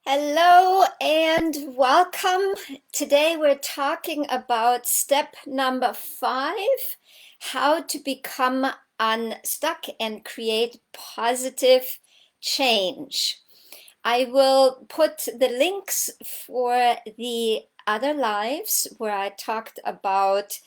Hello and welcome. Today we're talking about step number 5, how to become unstuck and create positive change. I will put the links for the other lives where I talked about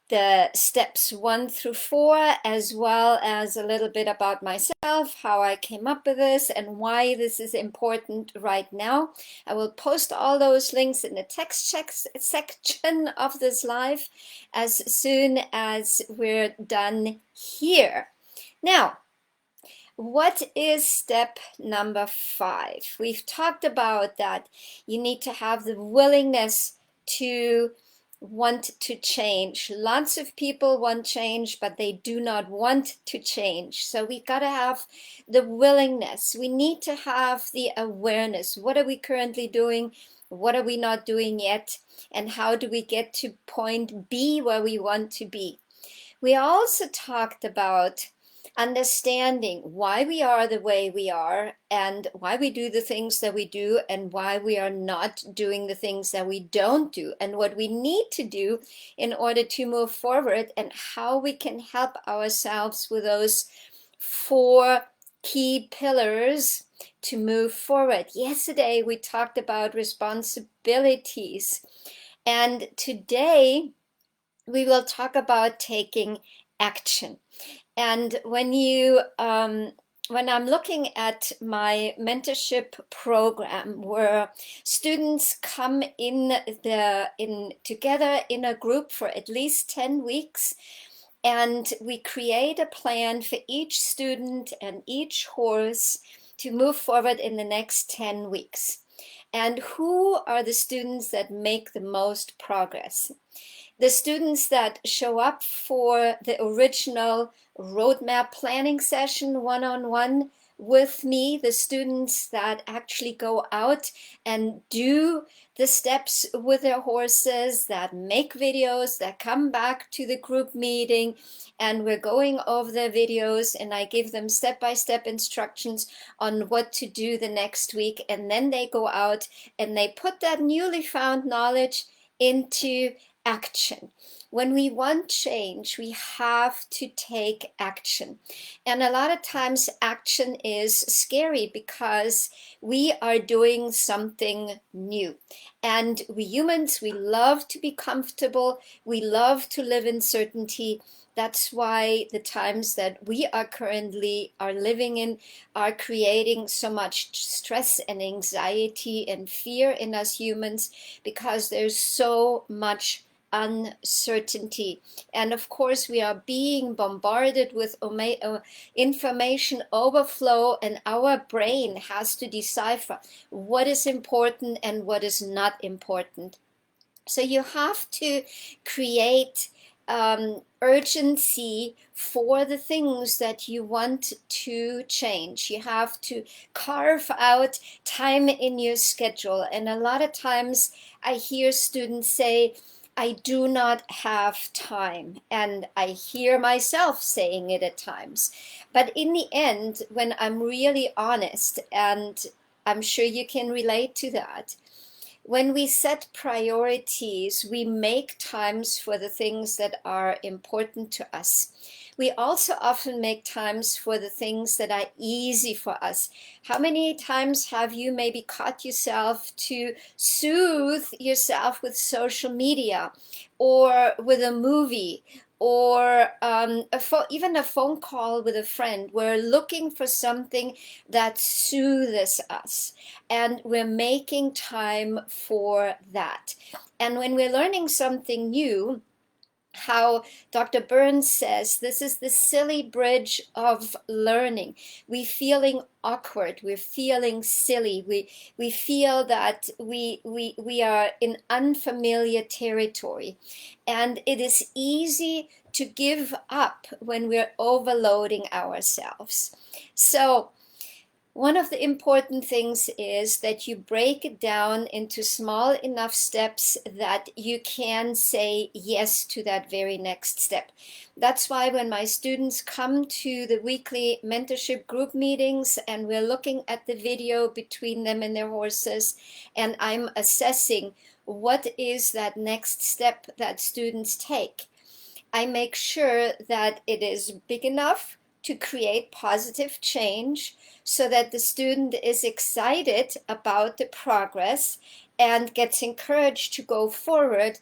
the steps 1 through 4, as well as a little bit about myself, how I came up with this, and why this is important right now. I will post all those links in the text section of this live as soon as we're done here. Now, what is step number 5? We've talked about that you need to have the willingness to want to change. Lots of people want change, but they do not want to change. So we got to have the willingness. We need to have the awareness. What are we currently doing? What are we not doing yet? And how do we get to point B where we want to be? We also talked about understanding why we are the way we are and why we do the things that we do and why we are not doing the things that we don't do and what we need to do in order to move forward and how we can help ourselves with those 4 key pillars to move forward. Yesterday we talked about responsibilities, and today we will talk about taking action. And when I'm looking at my mentorship program, where students come together in a group for at least 10 weeks, and we create a plan for each student and each horse to move forward in the next 10 weeks. And who are the students that make the most progress? The students that show up for the original roadmap planning session one-on-one with me, the students that actually go out and do the steps with their horses, that make videos, that come back to the group meeting, and we're going over their videos and I give them step-by-step instructions on what to do the next week, and then they go out and they put that newly found knowledge into action. When we want change, we have to take action. And a lot of times action is scary because we are doing something new. And we humans, we love to be comfortable. We love to live in certainty. That's why the times that we are currently living in are creating so much stress and anxiety and fear in us humans, because there's so much uncertainty. And of course we are being bombarded with information overflow, and our brain has to decipher what is important and what is not important. So you have to create urgency for the things that you want to change. You have to carve out time in your schedule. And a lot of times I hear students say, I do not have time. And I hear myself saying it at times. But in the end, when I'm really honest, and I'm sure you can relate to that, when we set priorities, we make times for the things that are important to us. We also often make times for the things that are easy for us. How many times have you maybe caught yourself to soothe yourself with social media or with a movie, or even a phone call with a friend? We're looking for something that soothes us, and we're making time for that. And when we're learning something new, how Dr. Burns says, this is the silly bridge of learning. We're feeling awkward, we're feeling silly, we feel that we are in unfamiliar territory. And it is easy to give up when we're overloading ourselves. So One of the important things is that you break it down into small enough steps that you can say yes to that very next step. That's why when my students come to the weekly mentorship group meetings and we're looking at the video between them and their horses, and I'm assessing what is that next step that students take, I make sure that it is big enough to create positive change so that the student is excited about the progress and gets encouraged to go forward,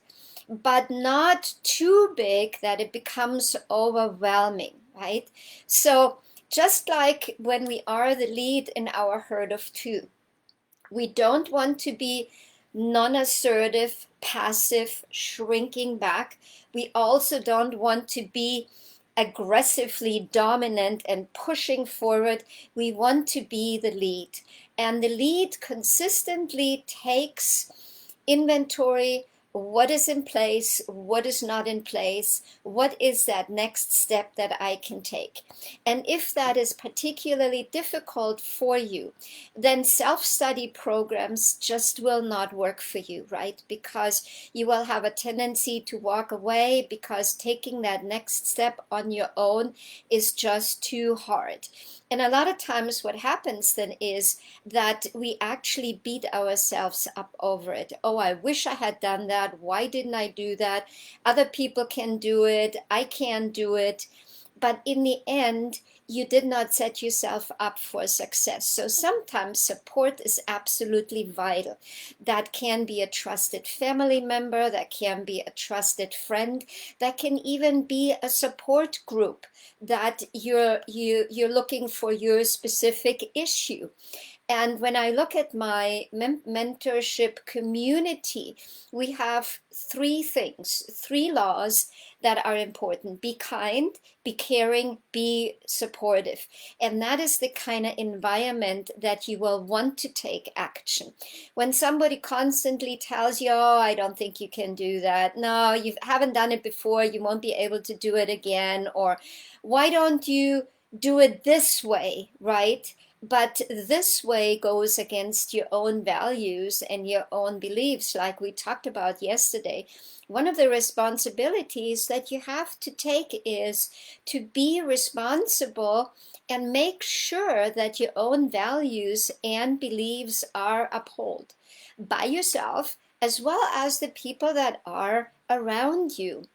but not too big that it becomes overwhelming, right? So just like when we are the lead in our herd of two, we don't want to be non-assertive, passive, shrinking back. We also don't want to be aggressively dominant and pushing forward. We want to be the lead. And the lead consistently takes inventory. What is in place? What is not in place? What is that next step that I can take? And if that is particularly difficult for you, then self-study programs just will not work for you, right? Because you will have a tendency to walk away because taking that next step on your own is just too hard. And a lot of times what happens then is that we actually beat ourselves up over it. Oh, I wish I had done that. Why didn't I do that? Other people can do it. I can't do it. But in the end, you did not set yourself up for success. So sometimes support is absolutely vital. That can be a trusted family member, that can be a trusted friend, that can even be a support group that you're looking for your specific issue. And when I look at my mentorship community, we have three things, three laws that are important. Be kind, be caring, be supportive. And that is the kind of environment that you will want to take action. When somebody constantly tells you, oh, I don't think you can do that. No, you haven't done it before. You won't be able to do it again. Or why don't you do it this way, right? But this way goes against your own values and your own beliefs, like we talked about yesterday. One of the responsibilities that you have to take is to be responsible and make sure that your own values and beliefs are upheld by yourself as well as the people that are around you.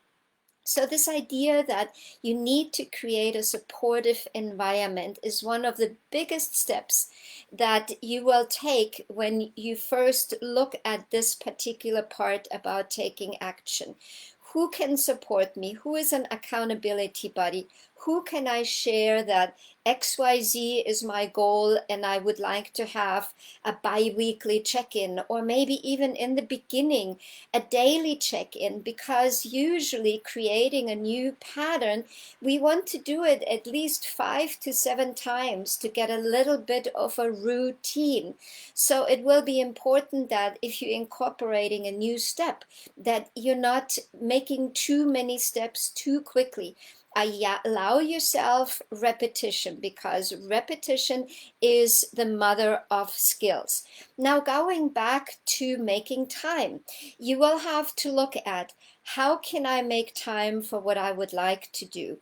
So this idea that you need to create a supportive environment is one of the biggest steps that you will take when you first look at this particular part about taking action. Who can support me? Who is an accountability buddy? Who can I share that XYZ is my goal and I would like to have a bi-weekly check-in, or maybe even in the beginning a daily check-in, because usually creating a new pattern, we want to do it at least 5 to 7 times to get a little bit of a routine. So it will be important that if you're incorporating a new step, that you're not making too many steps too quickly. Allow yourself repetition, because repetition is the mother of skills. Now, going back to making time, you will have to look at, how can I make time for what I would like to do?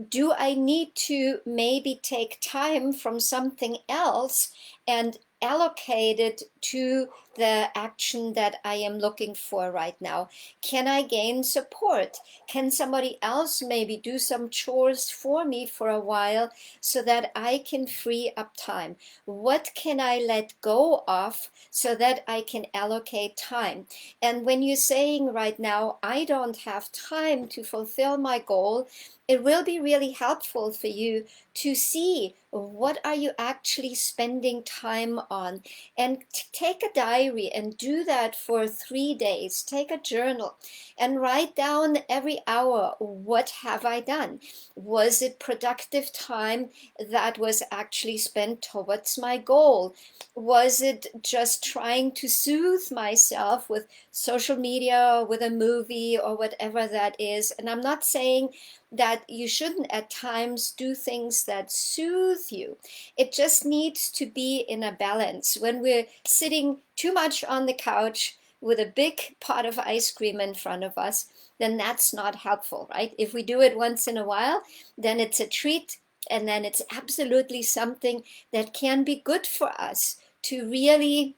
Do I need to maybe take time from something else and allocate it to the action that I am looking for right now? Can I gain support? Can somebody else maybe do some chores for me for a while so that I can free up time? What can I let go of so that I can allocate time? And when you're saying right now, I don't have time to fulfill my goal, it will be really helpful for you to see, what are you actually spending time on, and take a diary and do that for 3 days. Take a journal and write down every hour, what have I done? Was it productive time that was actually spent towards my goal? Was it just trying to soothe myself with social media, with a movie, or whatever that is? And I'm not saying that you shouldn't at times do things that soothe you. It just needs to be in a balance. When we're sitting too much on the couch with a big pot of ice cream in front of us, then that's not helpful, right? If we do it once in a while, then it's a treat, and then it's absolutely something that can be good for us to really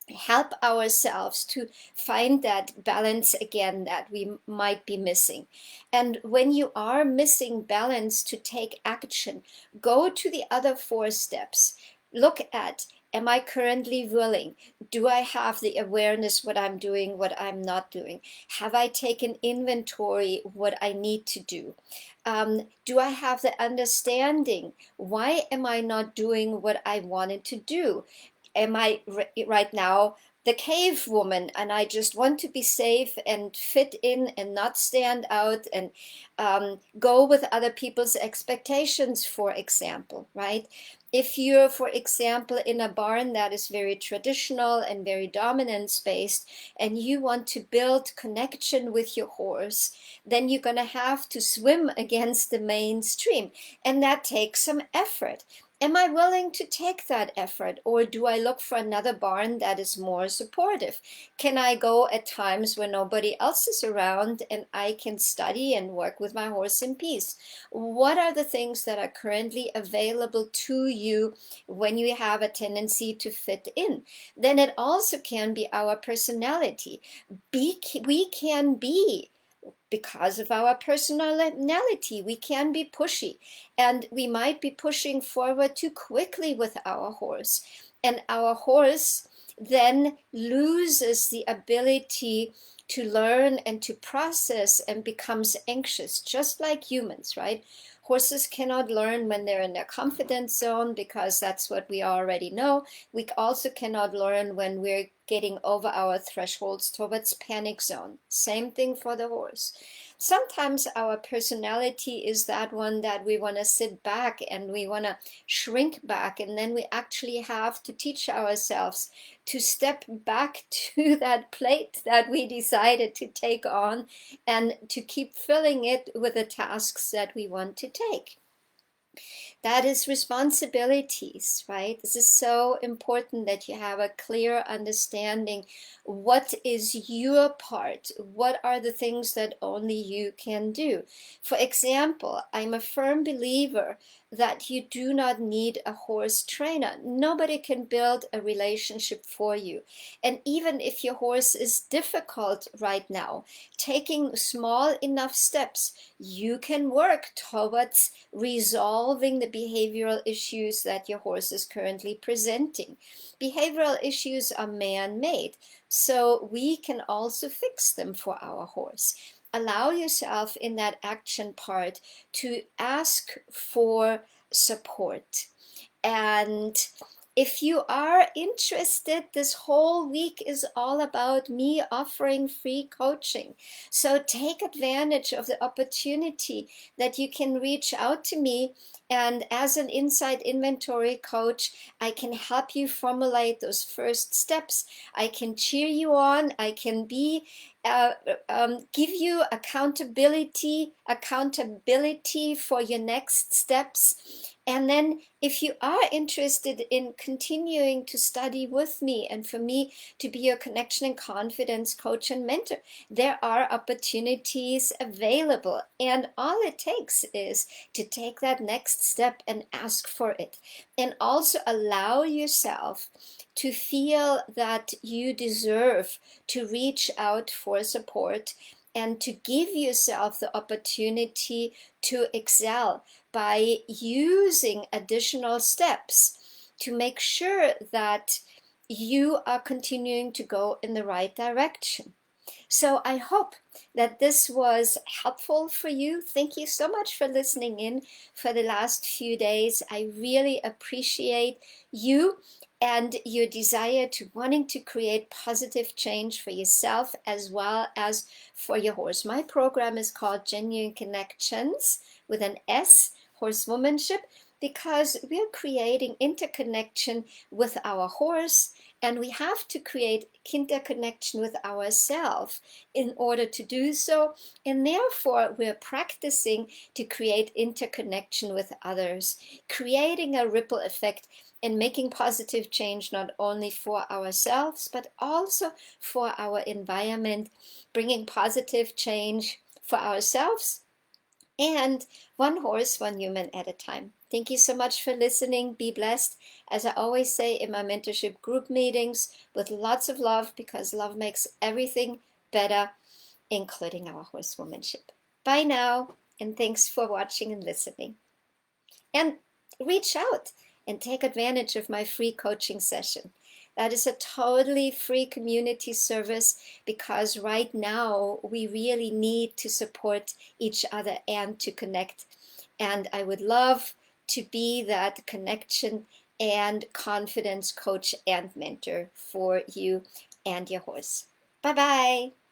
help ourselves to find that balance again that we might be missing. And when you are missing balance, to take action, go to the other 4 steps. Look at, am I currently willing? Do I have the awareness what I'm doing, what I'm not doing? Have I taken inventory what I need to do? Do I have the understanding? Why am I not doing what I wanted to do? Am I right now the cave woman, and I just want to be safe and fit in and not stand out and go with other people's expectations, for example, right? If you're, for example, in a barn that is very traditional and very dominance based, and you want to build connection with your horse, then you're going to have to swim against the mainstream, and that takes some effort. Am I willing to take that effort, or do I look for another barn that is more supportive? Can I go at times when nobody else is around and I can study and work with my horse in peace? What are the things that are currently available to you when you have a tendency to fit in? Then it also can be our personality. We can be, because of our personality, we can be pushy, and we might be pushing forward too quickly with our horse, and our horse then loses the ability to learn and to process and becomes anxious, just like humans, right? Horses cannot learn when they're in their confidence zone, because that's what we already know. We also cannot learn when we're getting over our thresholds towards panic zone. Same thing for the horse. Sometimes our personality is that one that we want to sit back and we want to shrink back, and then we actually have to teach ourselves to step back to that plate that we decided to take on and to keep filling it with the tasks that we want to take. That is responsibilities, right? This is so important that you have a clear understanding. What is your part? What are the things that only you can do? For example, I'm a firm believer that you do not need a horse trainer. Nobody can build a relationship for you. And even if your horse is difficult right now, taking small enough steps, you can work towards resolving the behavioral issues that your horse is currently presenting. Behavioral issues are man-made, so we can also fix them for our horse. Allow yourself in that action part to ask for support. And if you are interested, this whole week is all about me offering free coaching. So take advantage of the opportunity that you can reach out to me. And as an inside inventory coach, I can help you formulate those first steps. I can cheer you on. I can be give you accountability for your next steps. And then if you are interested in continuing to study with me and for me to be your connection and confidence coach and mentor, there are opportunities available. And all it takes is to take that next step and ask for it. And also allow yourself to feel that you deserve to reach out for support and to give yourself the opportunity to excel by using additional steps to make sure that you are continuing to go in the right direction. So I hope that this was helpful for you. Thank you so much for listening in for the last few days. I really appreciate you and your desire to wanting to create positive change for yourself as well as for your horse. My program is called Genuine Connections with an S, HorseWomanship, because we're creating interconnection with our horse, and we have to create interconnection with ourselves in order to do so. And therefore, we're practicing to create interconnection with others, creating a ripple effect and making positive change not only for ourselves, but also for our environment, bringing positive change for ourselves and one horse, one human at a time. Thank you so much for listening. Be blessed. As I always say in my mentorship group meetings, with lots of love, because love makes everything better, including our horsewomanship. Bye now, and thanks for watching and listening. And reach out and take advantage of my free coaching session. That is a totally free community service, because right now we really need to support each other and to connect. And I would love to be that connection and confidence coach and mentor for you and your horse. Bye-bye.